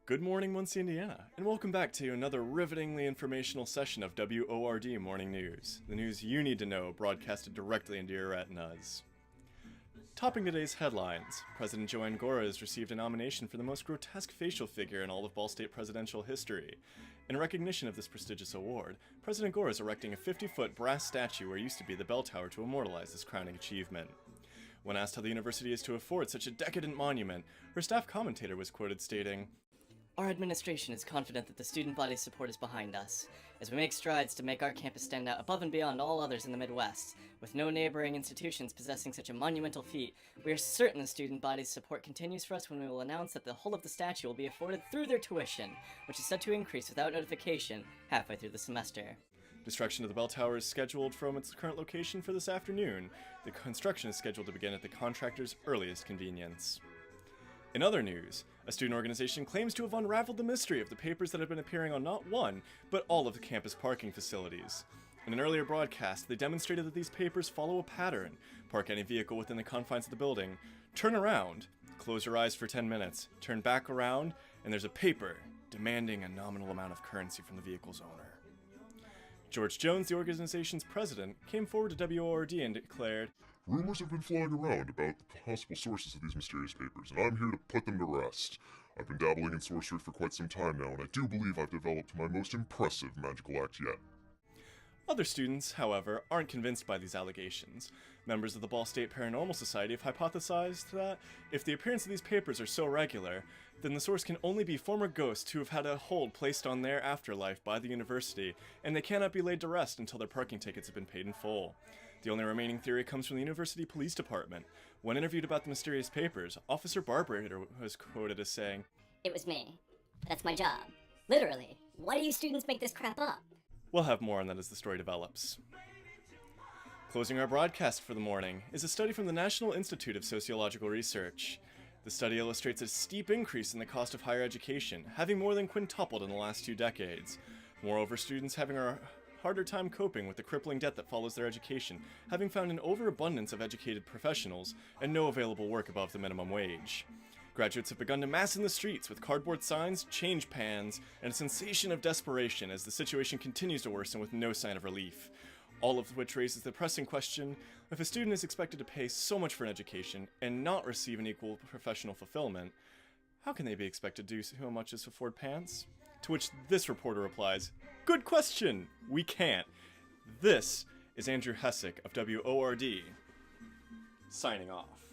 Good morning, Muncie, Indiana, and welcome back to another rivetingly informational session of WORD Morning News, the news you need to know broadcasted directly into your retinas. Topping today's headlines, President Joanne Gora has received a nomination for the most grotesque facial figure in all of Ball State presidential history. In recognition of this prestigious award, President Gora is erecting a 50-foot brass statue where used to be the bell tower to immortalize this crowning achievement. When asked how the university is to afford such a decadent monument, her staff commentator was quoted stating, "Our administration is confident that the student body's support is behind us, as we make strides to make our campus stand out above and beyond all others in the Midwest. With no neighboring institutions possessing such a monumental feat, we are certain the student body's support continues for us when we will announce that the whole of the statue will be afforded through their tuition, which is set to increase without notification halfway through the semester." Destruction of the bell tower is scheduled from its current location for this afternoon. The construction is scheduled to begin at the contractor's earliest convenience. In other news, a student organization claims to have unraveled the mystery of the papers that have been appearing on not one, but all of the campus parking facilities. In an earlier broadcast, they demonstrated that these papers follow a pattern. Park any vehicle within the confines of the building, turn around, close your eyes for 10 minutes, turn back around, and there's a paper demanding a nominal amount of currency from the vehicle's owner. George Jones, the organization's president, came forward to WORD and declared, "Rumors have been flying around about the possible sources of these mysterious papers, and I'm here to put them to rest. I've been dabbling in sorcery for quite some time now, and I do believe I've developed my most impressive magical act yet." Other students, however, aren't convinced by these allegations. Members of the Ball State Paranormal Society have hypothesized that if the appearance of these papers are so regular, then the source can only be former ghosts who have had a hold placed on their afterlife by the university, and they cannot be laid to rest until their parking tickets have been paid in full. The only remaining theory comes from the University Police Department. When interviewed about the mysterious papers, Officer Barbrader was quoted as saying, "It was me. That's my job. Literally. Why do you students make this crap up?" We'll have more on that as the story develops. Closing our broadcast for the morning is a study from the National Institute of Sociological Research. The study illustrates a steep increase in the cost of higher education, having more than quintupled in the last 2 decades. Moreover, students having a harder time coping with the crippling debt that follows their education, having found an overabundance of educated professionals and no available work above the minimum wage. Graduates have begun to mass in the streets with cardboard signs, change pans, and a sensation of desperation as the situation continues to worsen with no sign of relief. All of which raises the pressing question, if a student is expected to pay so much for an education and not receive an equal professional fulfillment, how can they be expected to do so much as afford pants? To which this reporter replies, "Good question! We can't." This is Andrew Hessick of WORD, signing off.